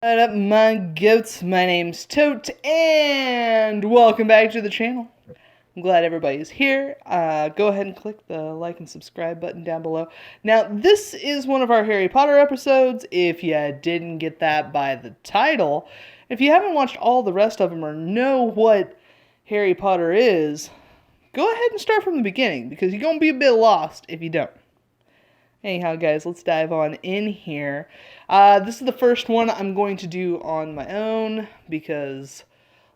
What up, my goats? My name's Tote, and welcome back to the channel. I'm glad everybody's here. Go ahead and click the like and subscribe button down below. Now, this is one of our Harry Potter episodes, if you didn't get that by the title. If you haven't watched all the rest of them or know what Harry Potter is, go ahead and start from the beginning, because you're going to be a bit lost if you don't. Anyhow, guys, let's dive on in here. This is the first one I'm going to do on my own because,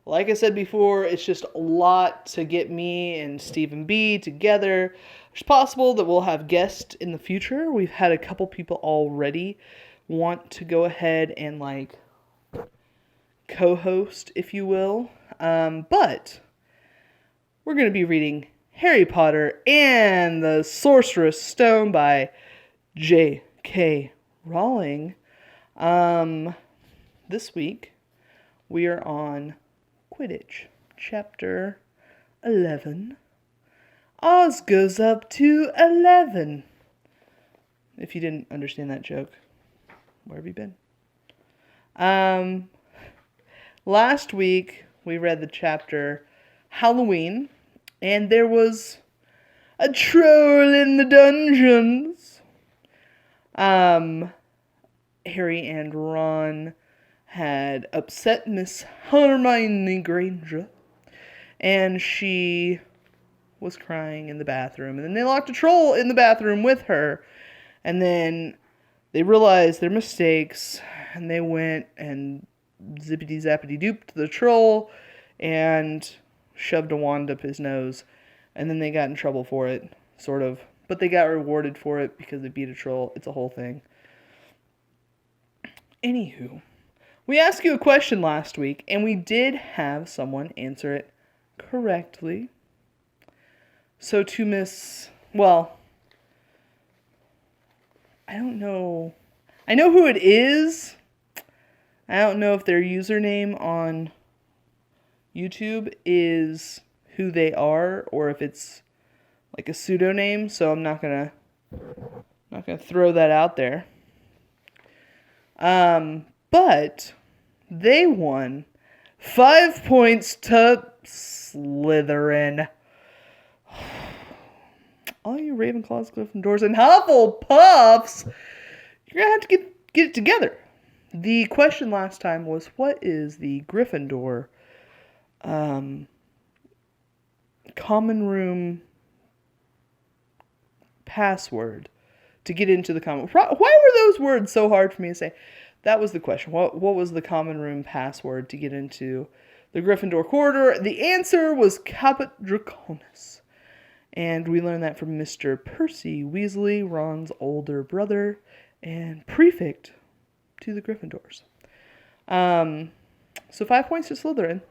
like I said before, it's just a lot to get me and Stephen B together. It's possible that we'll have guests in the future. We've had a couple people already want to go ahead and, co-host, if you will. But we're going to be reading Harry Potter and the Sorcerer's Stone by J.K. Rowling. This week we are on Quidditch, chapter 11. Oz goes up to 11. If you didn't understand that joke, where have you been? Last week we read the chapter Halloween, and there was a troll in the dungeons. Harry and Ron had upset Miss Hermione Granger, and she was crying in the bathroom, and then they locked a troll in the bathroom with her, and then they realized their mistakes, and they went and zippity-zappity-dooped the troll, and shoved a wand up his nose, and then they got in trouble for it, sort of. But they got rewarded for it because they beat a troll. It's a whole thing. Anywho, we asked you a question last week, and we did have someone answer it correctly. So to Miss... Well, I don't know. I know who it is. I don't know if their username on YouTube is who they are, or if it's like a pseudonym, so I'm not gonna throw that out there. But they won 5 points to Slytherin. All you Ravenclaws, Gryffindors, and Hufflepuffs, you're gonna have to get it together. The question last time was, what is the Gryffindor common room password to get into the common... Why were those words so hard for me to say? That was the question. What was the common room password to get into the Gryffindor corridor? The answer was Caput Draconis. And we learned that from Mr. Percy Weasley, Ron's older brother, and prefect to the Gryffindors. So 5 points to Slytherin.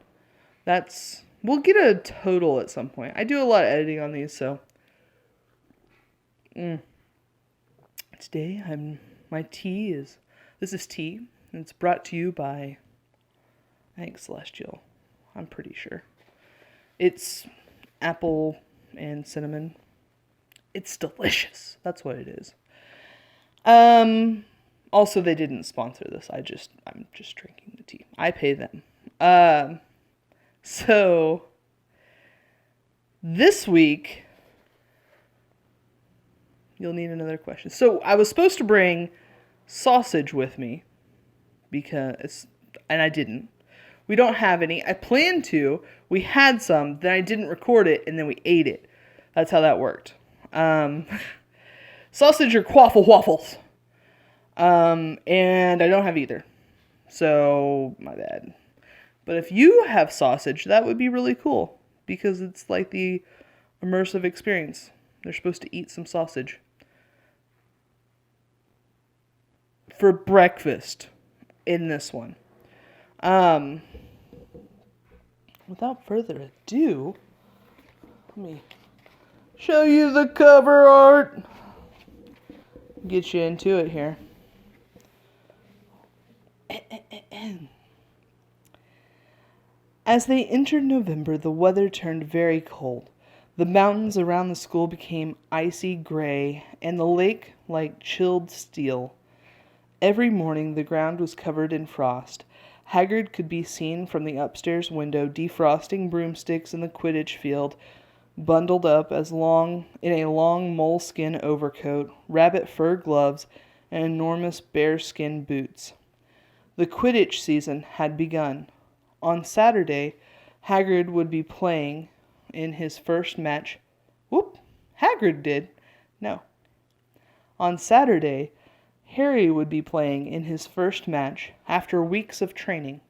We'll get a total at some point. I do a lot of editing on these, so... Today, this is tea, and it's brought to you by, I think, Celestial. I'm pretty sure. It's apple and cinnamon. It's delicious. That's what it is. Also, they didn't sponsor this. I'm just drinking the tea. I pay them. So, this week... You'll need another question. So I was supposed to bring sausage with me, and I didn't. We don't have any. I planned to. We had some, then I didn't record it, and then we ate it. That's how that worked. Sausage or quaffle waffles. And I don't have either. So, my bad. But if you have sausage, that would be really cool, because it's like the immersive experience. They're supposed to eat some sausage for breakfast in this one. Without further ado, let me show you the cover art. Get you into it here. As they entered November, the weather turned very cold. The mountains around the school became icy gray, and the lake like chilled steel. Every morning the ground was covered in frost. Hagrid could be seen from the upstairs window defrosting broomsticks in the Quidditch field, bundled up in a long moleskin overcoat, rabbit fur gloves, and enormous bearskin boots. The Quidditch season had begun. On Saturday, Hagrid would be playing in his first match. Hagrid did. No. On Saturday, Harry would be playing in his first match after weeks of training.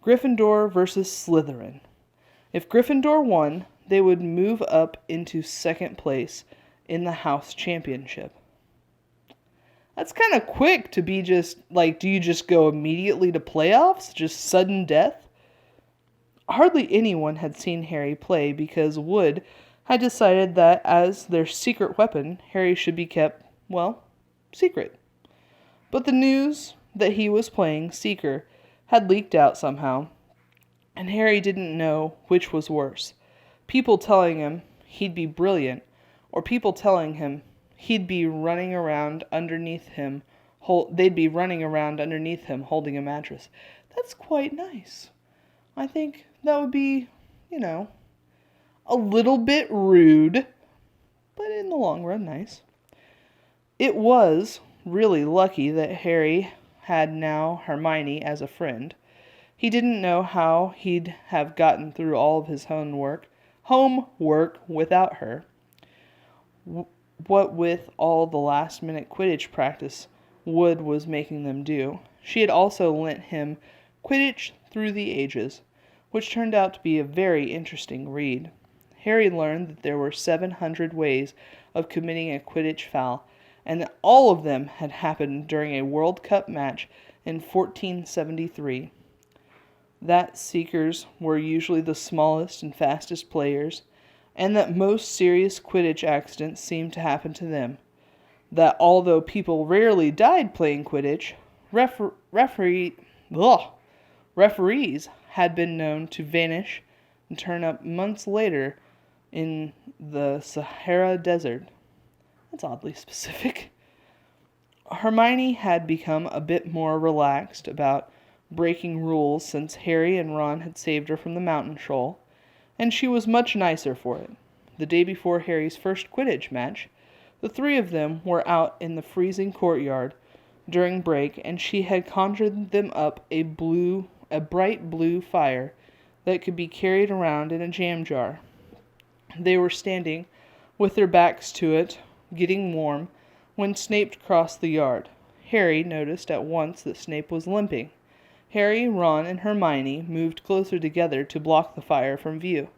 Gryffindor versus Slytherin. If Gryffindor won, they would move up into second place in the house championship. That's kind of quick to be just, do you just go immediately to playoffs? Just sudden death? Hardly anyone had seen Harry play because Wood had decided that as their secret weapon, Harry should be kept, secret. But the news that he was playing Seeker had leaked out somehow, and Harry didn't know which was worse. People telling him he'd be brilliant, or people telling him they'd be running around underneath him holding a mattress. That's quite nice. I think that would be, a little bit rude, but in the long run, nice. It was really lucky that Harry had now Hermione as a friend. He didn't know how he'd have gotten through all of his homework without her. What with all the last-minute Quidditch practice Wood was making them do, she had also lent him Quidditch Through the Ages, which turned out to be a very interesting read. Harry learned that there were 700 ways of committing a Quidditch foul, and that all of them had happened during a World Cup match in 1473. That Seekers were usually the smallest and fastest players, and that most serious Quidditch accidents seemed to happen to them. That although people rarely died playing Quidditch, referees had been known to vanish and turn up months later in the Sahara Desert. That's oddly specific. Hermione had become a bit more relaxed about breaking rules since Harry and Ron had saved her from the mountain troll, and she was much nicer for it. The day before Harry's first Quidditch match, the three of them were out in the freezing courtyard during break, and she had conjured them up a bright blue fire that could be carried around in a jam jar. They were standing with their backs to it, getting warm, when Snape crossed the yard. Harry noticed at once that Snape was limping. Harry, Ron, and Hermione moved closer together to block the fire from view.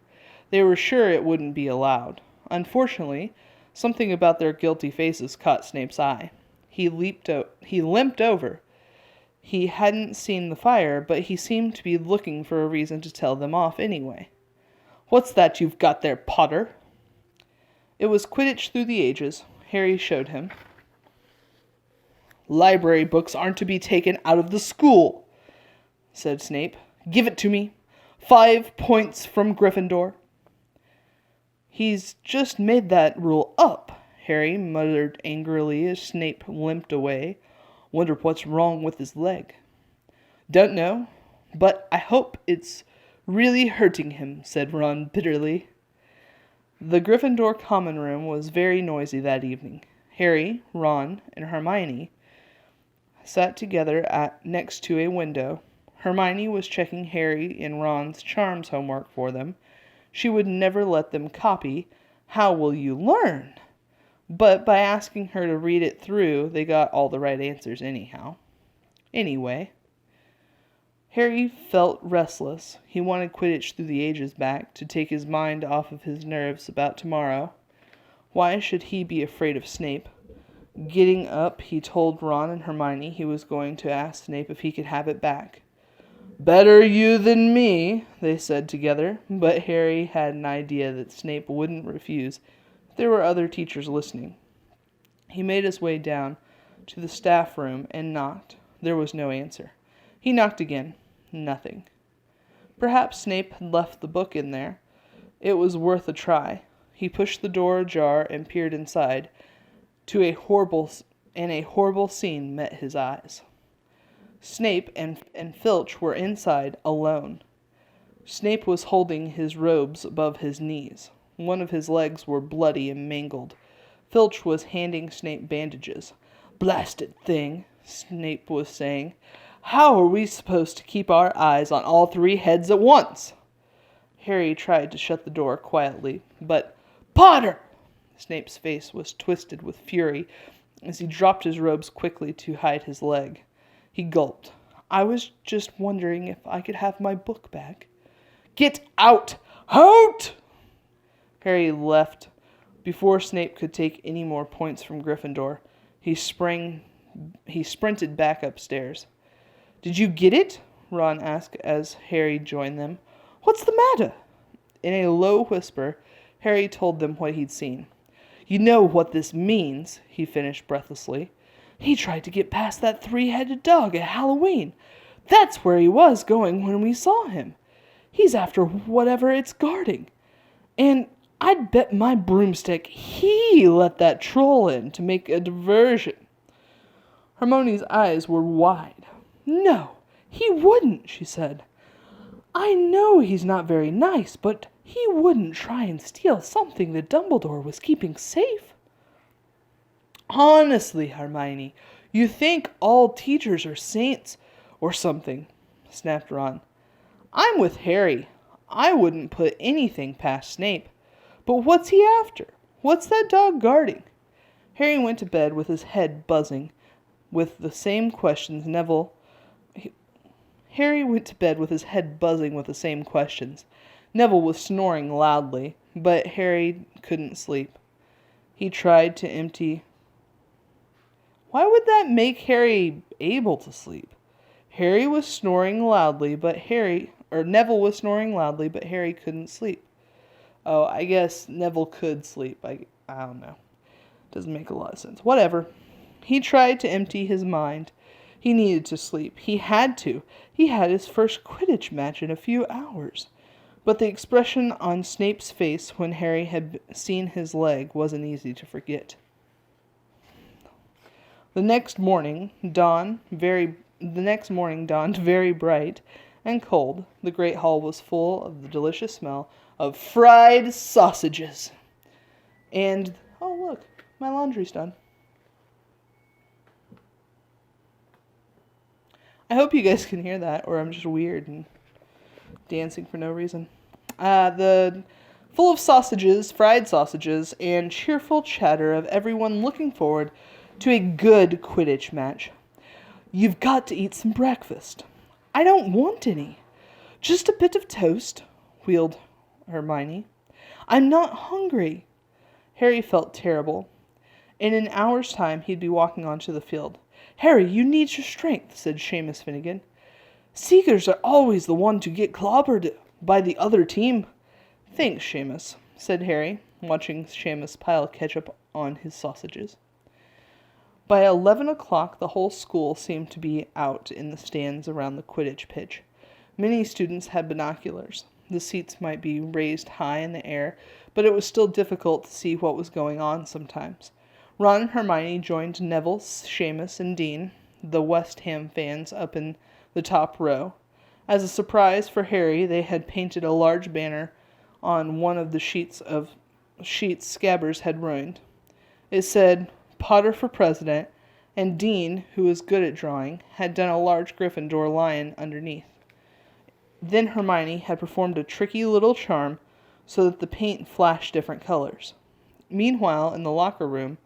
They were sure it wouldn't be allowed. Unfortunately, something about their guilty faces caught Snape's eye. He limped over. He hadn't seen the fire, but he seemed to be looking for a reason to tell them off anyway. "What's that you've got there, Potter?" It was Quidditch Through the Ages. Harry showed him. "Library books aren't to be taken out of the school," said Snape. "Give it to me. 5 points from Gryffindor." "He's just made that rule up," Harry muttered angrily as Snape limped away. "Wonder what's wrong with his leg." "Don't know, but I hope it's really hurting him," said Ron bitterly. The Gryffindor common room was very noisy that evening. Harry, Ron, and Hermione sat together next to a window. Hermione was checking Harry and Ron's charms homework for them. She would never let them copy "How will you learn?" But by asking her to read it through, they got all the right answers anyhow. Anyway, Harry felt restless. He wanted Quidditch Through the Ages back, to take his mind off of his nerves about tomorrow. Why should he be afraid of Snape? Getting up, he told Ron and Hermione he was going to ask Snape if he could have it back. "Better you than me," they said together, but Harry had an idea that Snape wouldn't refuse if there were other teachers listening. He made his way down to the staff room and knocked. There was no answer. He knocked again. Nothing. Perhaps Snape had left the book in there. It was worth a try. He pushed the door ajar and peered inside. To a and a horrible scene met his eyes. Snape and Filch were inside, alone. Snape was holding his robes above his knees. One of his legs were bloody and mangled. Filch was handing Snape bandages. "Blasted thing," Snape was saying. "How are we supposed to keep our eyes on all three heads at once?" Harry tried to shut the door quietly, but "Potter!" Snape's face was twisted with fury as he dropped his robes quickly to hide his leg. He gulped. "I was just wondering if I could have my book back." "Get out! Out!" Harry left before Snape could take any more points from Gryffindor. He sprinted back upstairs. "Did you get it?" Ron asked as Harry joined them. "What's the matter?" In a low whisper, Harry told them what he'd seen. "You know what this means," he finished breathlessly. "He tried to get past that three-headed dog at Halloween. That's where he was going when we saw him. He's after whatever it's guarding. And I'd bet my broomstick he let that troll in to make a diversion." Hermione's eyes were wide. "No, he wouldn't," she said. "I know he's not very nice, but he wouldn't try and steal something that Dumbledore was keeping safe." "Honestly, Hermione, you think all teachers are saints or something," snapped Ron. "I'm with Harry. I wouldn't put anything past Snape. But what's he after? What's that dog guarding?" Harry went to bed with his head buzzing with the same questions Neville was snoring loudly, but Harry couldn't sleep. He tried to empty. Why would that make Harry able to sleep? Neville was snoring loudly, but Harry couldn't sleep. Oh, I guess Neville could sleep. I don't know. Doesn't make a lot of sense. Whatever. He tried to empty his mind. He needed to sleep. He had to. He had his first Quidditch match in a few hours. But the expression on Snape's face when Harry had seen his leg wasn't easy to forget. The next morning dawned very bright and cold. The great hall was full of the delicious smell of fried sausages. And, oh look, my laundry's done. I hope you guys can hear that, or I'm just weird and dancing for no reason. Full of sausages, fried sausages, and cheerful chatter of everyone looking forward to a good Quidditch match. "You've got to eat some breakfast." "I don't want any." "Just a bit of toast," wheedled Hermione. "I'm not hungry." Harry felt terrible. In an hour's time, he'd be walking onto the field. "Harry, you need your strength," said Seamus Finnegan. "Seekers are always the one to get clobbered by the other team." "Thanks, Seamus," said Harry, watching Seamus pile ketchup on his sausages. By 11 o'clock, the whole school seemed to be out in the stands around the Quidditch pitch. Many students had binoculars. The seats might be raised high in the air, but it was still difficult to see what was going on sometimes. Ron and Hermione joined Neville, Seamus, and Dean, the West Ham fans, up in the top row. As a surprise for Harry, they had painted a large banner on one of the sheets Scabbers had ruined. It said, "Potter for President," and Dean, who was good at drawing, had done a large Gryffindor lion underneath. Then Hermione had performed a tricky little charm so that the paint flashed different colors. Meanwhile, in the locker room,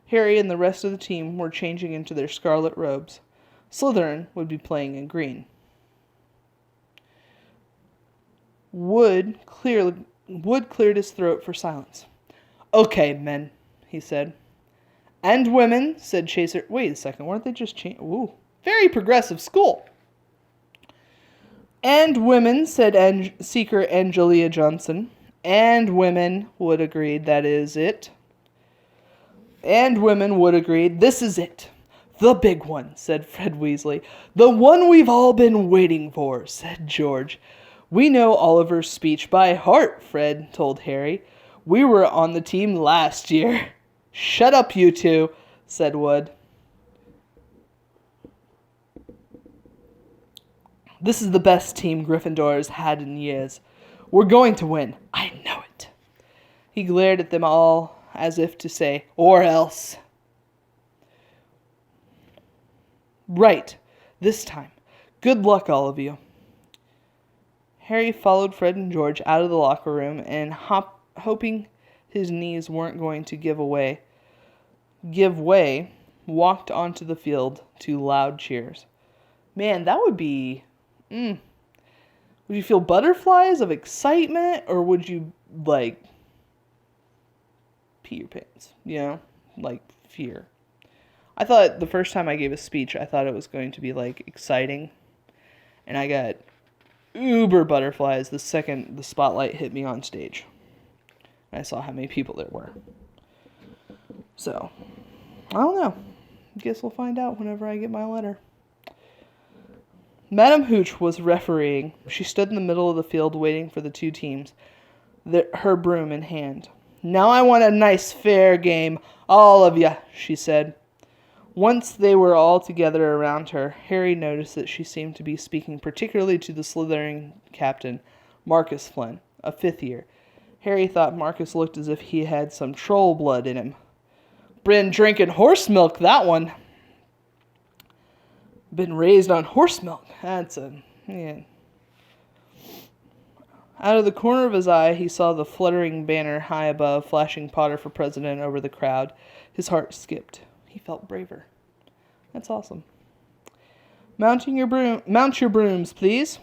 Harry and the rest of the team were changing into their scarlet robes. Slytherin would be playing in green. Wood cleared his throat for silence. "Okay, men," he said. "And women," said Chaser. Wait a second, weren't they just Ooh, very progressive school. "And women," said Seeker Angelia Johnson. "And women," Wood agreed. "That is it." And women, Wood agreed. "This is it. The big one," said Fred Weasley. "The one we've all been waiting for," said George. "We know Oliver's speech by heart," Fred told Harry. "We were on the team last year." "Shut up, you two," said Wood. This is the best team Gryffindor's had in years. We're going to win. I know it. He glared at them all as if to say, or else. Right. This time. Good luck, all of you. Harry followed Fred and George out of the locker room and hoping his knees weren't going to give way, walked onto the field to loud cheers. Man, that would be... would you feel butterflies of excitement, or would you, like, pee your pants? You know? Like, fear. I thought the first time I gave a speech, I thought it was going to be, like, exciting. And I got uber butterflies the second the spotlight hit me on stage. I saw how many people there were. So, I don't know. Guess we'll find out whenever I get my letter. Madam Hooch was refereeing. She stood in the middle of the field waiting for the two teams, her broom in hand. Now I want a nice fair game, all of ya, she said. Once they were all together around her, Harry noticed that she seemed to be speaking particularly to the Slytherin captain, Marcus Flynn, a fifth year. Harry thought Marcus looked as if he had some troll blood in him. Been drinking horse milk, that one. Been raised on horse milk. Yeah. Out of the corner of his eye, he saw the fluttering banner high above, flashing Potter for president over the crowd. His heart skipped. He felt braver. That's awesome. Mount your brooms, please.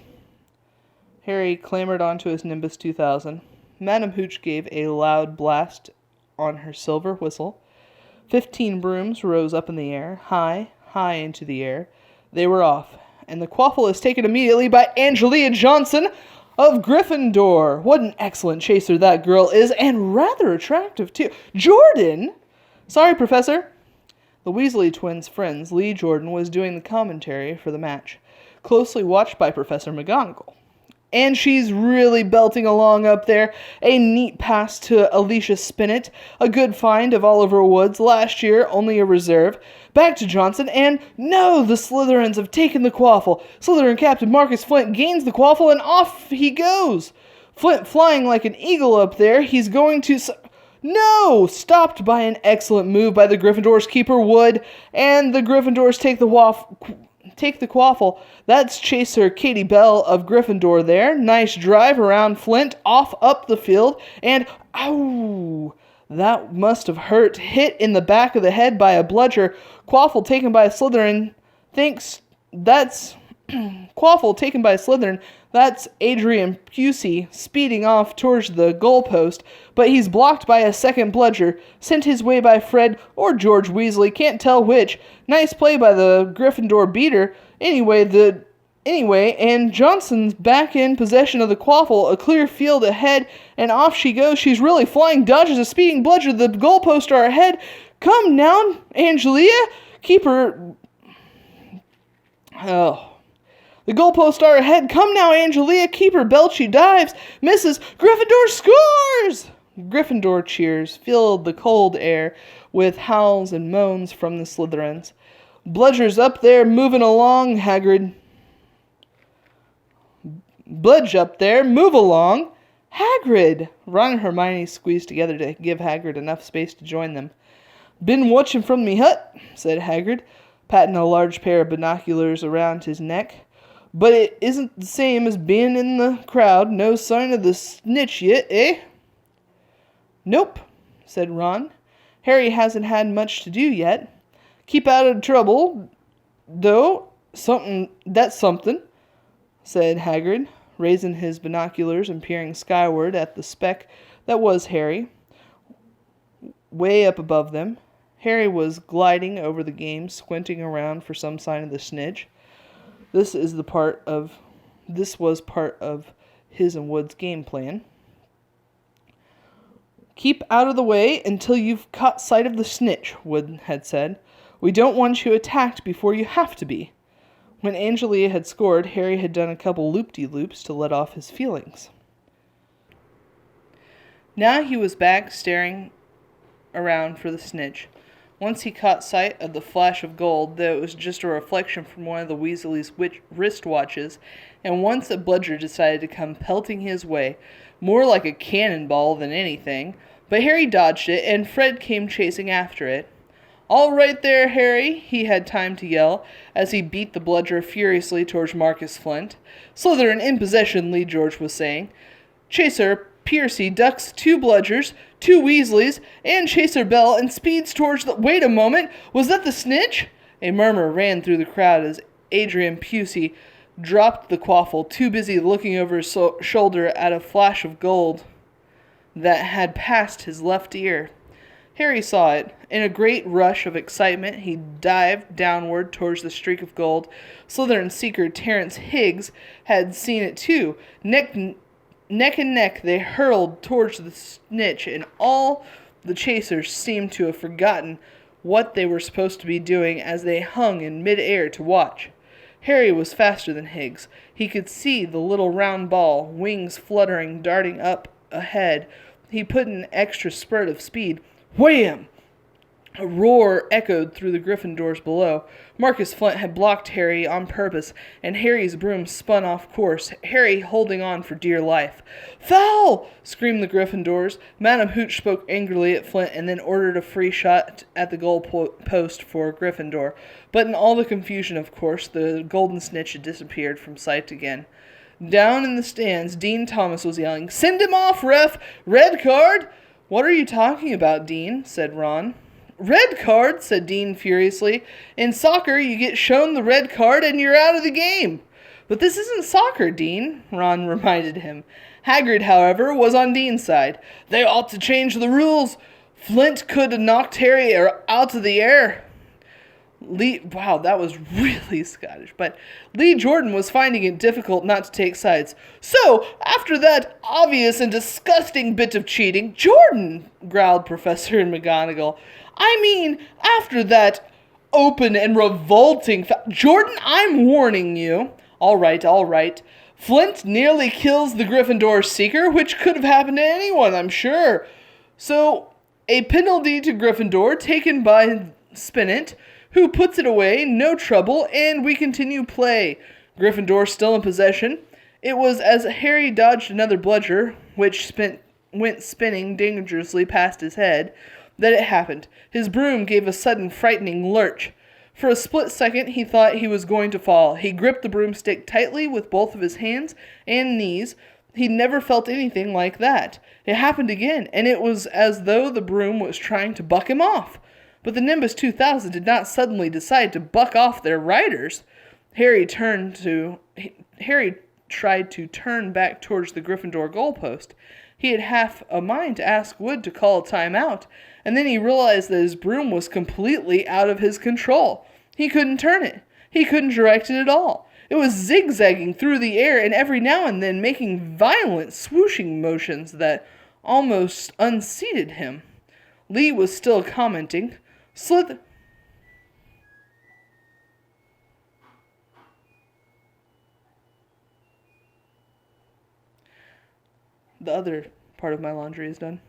Harry clambered onto his Nimbus 2000. Madam Hooch gave a loud blast on her silver whistle. 15 brooms rose up in the air, high into the air. They were off, and the quaffle is taken immediately by Angelia Johnson of Gryffindor. What an excellent chaser that girl is, and rather attractive, too. Jordan! Sorry, Professor. The Weasley twins' friends, Lee Jordan, was doing the commentary for the match, closely watched by Professor McGonagall. And she's really belting along up there. A neat pass to Alicia Spinnet, a good find of Oliver Woods last year, only a reserve. Back to Johnson, and no, the Slytherins have taken the quaffle. Slytherin Captain Marcus Flint gains the quaffle, and off he goes. Flint flying like an eagle up there. He's going to... No! Stopped by an excellent move by the Gryffindor's keeper, Wood, and the Gryffindors take the quaffle. That's chaser Katie Bell of Gryffindor there. Nice drive around Flint, off up the field, and ow! That must have hurt. Hit in the back of the head by a bludger. Quaffle taken by a Slytherin. Quaffle taken by a Slytherin. That's Adrian Pusey speeding off towards the goalpost, but he's blocked by a second bludger, sent his way by Fred or George Weasley, can't tell which. Nice play by the Gryffindor beater. Anyway, and Johnson's back in possession of the quaffle, a clear field ahead, and off she goes. She's really flying, dodges a speeding bludger. The goalposts are ahead. Come now, Angelia. Keep her... Oh... The goalposts are ahead. Come now, Angelia. Keeper belt. She dives. Misses. Gryffindor scores! Gryffindor cheers filled the cold air with howls and moans from the Slytherins. Bludger's up there moving along, Hagrid. Bludge up there. Move along. Hagrid! Ron and Hermione squeezed together to give Hagrid enough space to join them. Been watching from me hut, said Hagrid, patting a large pair of binoculars around his neck. But it isn't the same as being in the crowd. No sign of the snitch yet, eh? Nope, said Ron. Harry hasn't had much to do yet. Keep out of trouble, though. That's something, said Hagrid, raising his binoculars and peering skyward at the speck that was Harry. Way up above them, Harry was gliding over the game, squinting around for some sign of the snitch. This was part of his and Wood's game plan. Keep out of the way until you've caught sight of the snitch, Wood had said. We don't want you attacked before you have to be. When Angelia had scored, Harry had done a couple loop-de-loops to let off his feelings. Now he was back staring around for the snitch. Once he caught sight of the flash of gold, though it was just a reflection from one of the Weasley's wristwatches, and once a bludger decided to come pelting his way, more like a cannonball than anything, but Harry dodged it, and Fred came chasing after it. "All right there, Harry," he had time to yell, as he beat the bludger furiously towards Marcus Flint. "Slytherin in possession," Lee George was saying. Chaser Piercy ducks 2 bludgers, 2 Weasleys, and Chaser Bell, and speeds towards the— Wait a moment! Was that the snitch? A murmur ran through the crowd as Adrian Pusey dropped the quaffle, too busy looking over his shoulder at a flash of gold that had passed his left ear. Harry saw it. In a great rush of excitement, he dived downward towards the streak of gold. Slytherin seeker Terence Higgs had seen it too. Neck and neck they hurled towards the snitch, and all the chasers seemed to have forgotten what they were supposed to be doing as they hung in mid-air to watch. Harry was faster than Higgs. He could see the little round ball, wings fluttering, darting up ahead. He put an extra spurt of speed. Wham! A roar echoed through the Gryffindors below. Marcus Flint had blocked Harry on purpose, and Harry's broom spun off course, Harry holding on for dear life. "Foul!" screamed the Gryffindors. Madam Hooch spoke angrily at Flint and then ordered a free shot at the goal post for Gryffindor. But in all the confusion, of course, the golden snitch had disappeared from sight again. Down in the stands, Dean Thomas was yelling, "Send him off, ref! Red card!" "What are you talking about, Dean?" said Ron. "Red card," said Dean furiously. "In soccer, you get shown the red card and you're out of the game." "But this isn't soccer, Dean," Ron reminded him. Hagrid, however, was on Dean's side. "They ought to change the rules. Flint could have knocked Harry out of the air." Wow, that was really Scottish. But Lee Jordan was finding it difficult not to take sides. "So, after that obvious and disgusting bit of cheating—" "Jordan!" growled Professor McGonagall. "I mean, after that open and revolting Jordan, I'm warning you." All right. "Flint nearly kills the Gryffindor seeker, which could have happened to anyone, I'm sure. So, a penalty to Gryffindor taken by Spinnet, who puts it away, no trouble, and we continue play. Gryffindor still in possession." It was as Harry dodged another bludger, which went spinning dangerously past his head, that it happened. His broom gave a sudden frightening lurch. For a split second he thought he was going to fall. He gripped the broomstick tightly with both of his hands and knees. He'd never felt anything like that. It happened again, and it was as though the broom was trying to buck him off. But the Nimbus 2000 did not suddenly decide to buck off their riders. Harry tried to turn back towards the Gryffindor goalpost. He had half a mind to ask Wood to call a timeout, and then he realized that his broom was completely out of his control. He couldn't turn it. He couldn't direct it at all. It was zigzagging through the air and every now and then making violent swooshing motions that almost unseated him. Lee was still commenting. The other part of my laundry is done.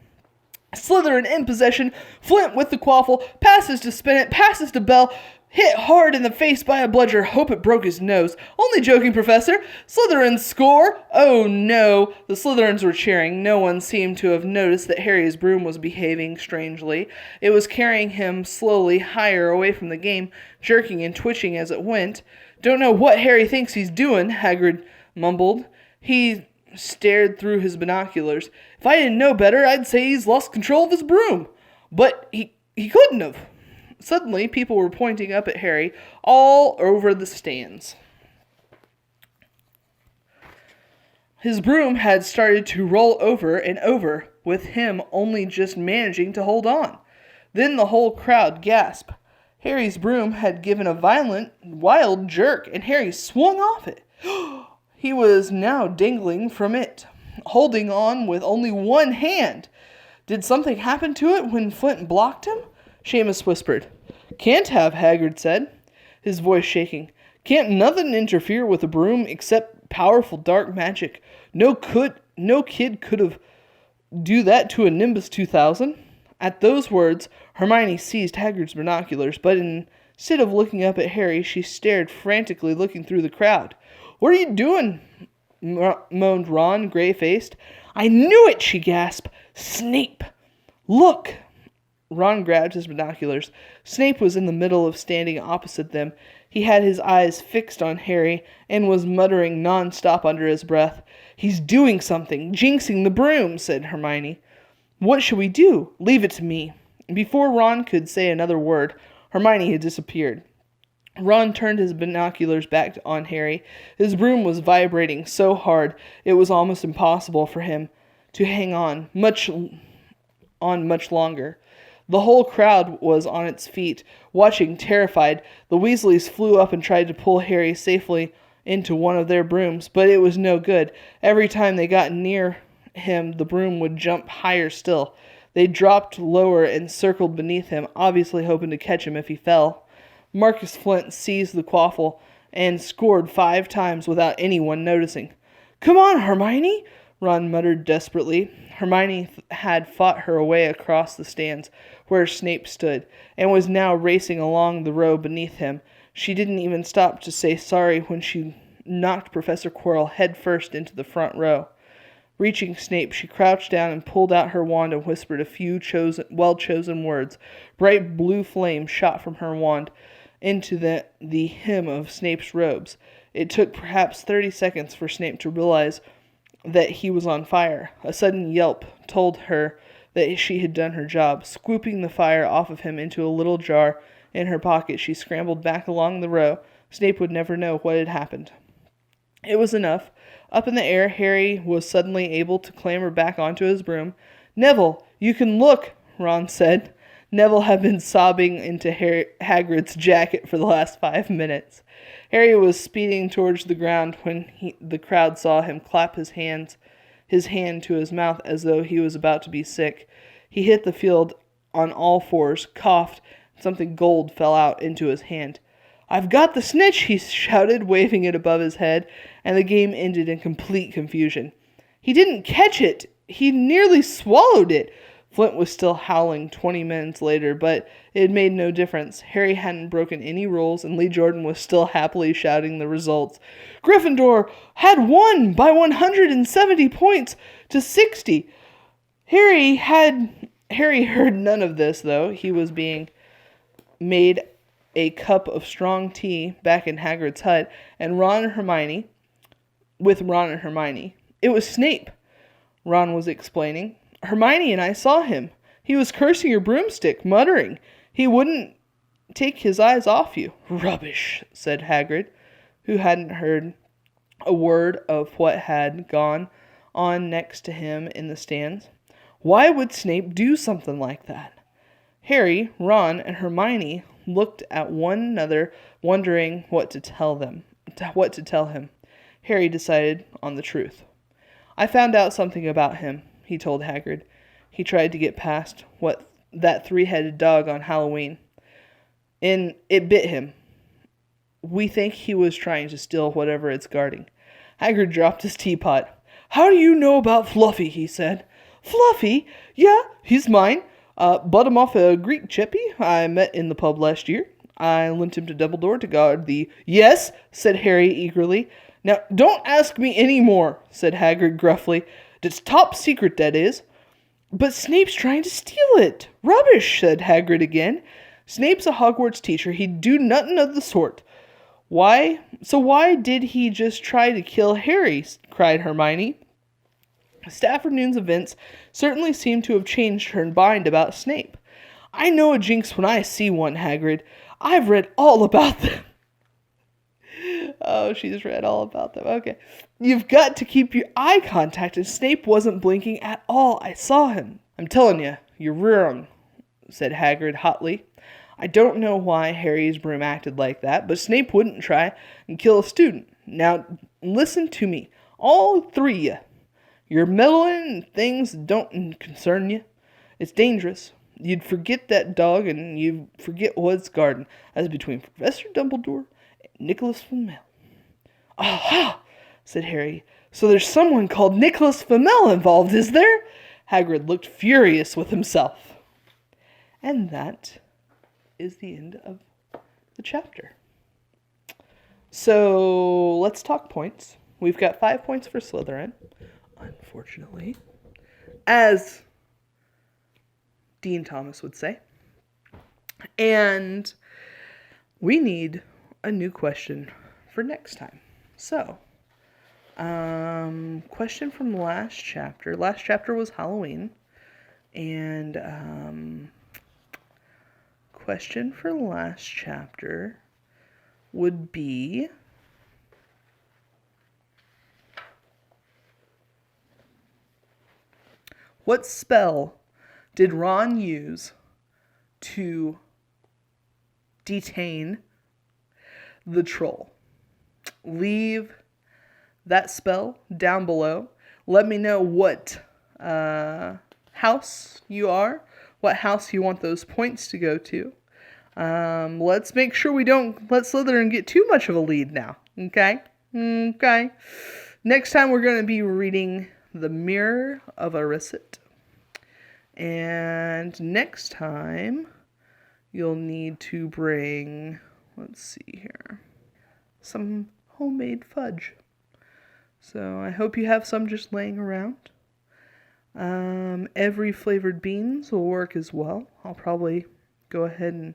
Slytherin in possession. Flint with the quaffle. Passes to Spinnet. Passes to Bell. Hit hard in the face by a bludger. Hope it broke his nose. Only joking, Professor. Slytherin score. Oh no. The Slytherins were cheering. No one seemed to have noticed that Harry's broom was behaving strangely. It was carrying him slowly higher away from the game, jerking and twitching as it went. "Don't know what Harry thinks he's doing," Hagrid mumbled. He stared through his binoculars. "If I didn't know better, I'd say he's lost control of his broom. But he couldn't have." Suddenly, people were pointing up at Harry all over the stands. His broom had started to roll over and over, with him only just managing to hold on. Then the whole crowd gasped. Harry's broom had given a violent, wild jerk, and Harry swung off it. He was now dangling from it, holding on with only one hand. Did something happen to it when Flint blocked him? Seamus whispered. "Can't have," Hagrid said, his voice shaking. "Can't nothing interfere with a broom except powerful dark magic. No kid could have do that to a Nimbus 2000. At those words, Hermione seized Hagrid's binoculars, but instead of looking up at Harry, she stared frantically, looking through the crowd. "What are you doing?" moaned Ron, gray-faced. "I knew it," she gasped. "Snape! Look!" Ron grabbed his binoculars. Snape was in the middle of standing opposite them. He had his eyes fixed on Harry and was muttering non-stop under his breath. "He's doing something, jinxing the broom," said Hermione. "What should we do? Leave it to me." Before Ron could say another word, Hermione had disappeared. Ron turned his binoculars back on Harry. His broom was vibrating so hard it was almost impossible for him to hang on much longer. The whole crowd was on its feet, watching, terrified. The Weasleys flew up and tried to pull Harry safely into one of their brooms, but it was no good. Every time they got near him, the broom would jump higher still. They dropped lower and circled beneath him, obviously hoping to catch him if he fell. Marcus Flint seized the quaffle and scored 5 times without anyone noticing. "Come on, Hermione," Ron muttered desperately. Hermione had fought her way across the stands where Snape stood, and was now racing along the row beneath him. She didn't even stop to say sorry when she knocked Professor Quirrell head first into the front row. Reaching Snape, she crouched down and pulled out her wand and whispered a few well-chosen words. Bright blue flame shot from her wand into the hem of Snape's robes. It took perhaps 30 seconds for Snape to realize that he was on fire. A sudden yelp told her that she had done her job. Scooping the fire off of him into a little jar in her pocket, she scrambled back along the row. Snape would never know what had happened. It was enough. Up in the air, Harry was suddenly able to clamber back onto his broom. "Neville, you can look," Ron said. Neville had been sobbing into Hagrid's jacket for the last 5 minutes. Harry was speeding towards the ground when the crowd saw him clap his hand to his mouth as though he was about to be sick. He hit the field on all fours, coughed, and something gold fell out into his hand. "I've got the snitch," he shouted, waving it above his head, and the game ended in complete confusion. "He didn't catch it! He nearly swallowed it!" Flint was still howling 20 minutes later, but it had made no difference. Harry hadn't broken any rules, and Lee Jordan was still happily shouting the results. "Gryffindor had won by 170 points to 60. Harry heard none of this, though. He was being made a cup of strong tea back in Hagrid's hut, and Ron and Hermione. "It was Snape," Ron was explaining. "Hermione and I saw him. He was cursing your broomstick, muttering. He wouldn't take his eyes off you." "Rubbish," said Hagrid, who hadn't heard a word of what had gone on next to him in the stands. "Why would Snape do something like that?" Harry, Ron, and Hermione looked at one another, wondering what to tell him. Harry decided on the truth. "I found out something about him," he told Hagrid. "He tried to get past that 3-headed dog on Halloween, and it bit him. We think he was trying to steal whatever it's guarding." Hagrid dropped his teapot. "How do you know about Fluffy?" he said. "Fluffy? Yeah, he's mine. Bought him off a Greek chippy I met in the pub last year. I lent him to Dumbledore to guard the—" "Yes," said Harry eagerly. "Now, don't ask me any more," said Hagrid gruffly. "It's top secret, that is." "But Snape's trying to steal it." "Rubbish," said Hagrid again. "Snape's a Hogwarts teacher. He'd do nothing of the sort." Why did he just try to kill Harry?" cried Hermione. This afternoon's events certainly seemed to have changed her mind about Snape. "I know a jinx when I see one, Hagrid. I've read all about them." Oh, she's read all about them. Okay. "You've got to keep your eye contact, and Snape wasn't blinking at all. I saw him." "I'm telling you, you're wrong," said Hagrid hotly. "I don't know why Harry's broom acted like that, but Snape wouldn't try and kill a student. Now, listen to me, all 3 of you. You're meddling in things that don't concern you. It's dangerous. You'd forget that dog, and you'd forget what's guarding. That's between Professor Dumbledore and Nicholas Flamel." "Aha!" said Harry. "So there's someone called Nicholas Flamel involved, is there?" Hagrid looked furious with himself. And that is the end of the chapter. So let's talk points. We've got 5 points for Slytherin, unfortunately, as Dean Thomas would say. And we need a new question for next time. So, question from last chapter. Last chapter was Halloween. And question for last chapter would be, what spell did Ron use to detain the troll? Leave that spell down below. Let me know what house you are, what house you want those points to go to. Let's make sure we don't let Slytherin get too much of a lead now. Okay? Okay. Next time we're going to be reading The Mirror of Erised. And next time you'll need to bring, let's see here, some homemade fudge. So I hope you have some just laying around. Every flavored beans will work as well. I'll probably go ahead and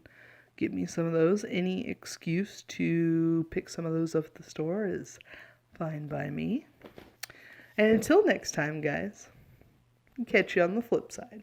get me some of those. Any excuse to pick some of those up at the store is fine by me. And until next time, guys, catch you on the flip side.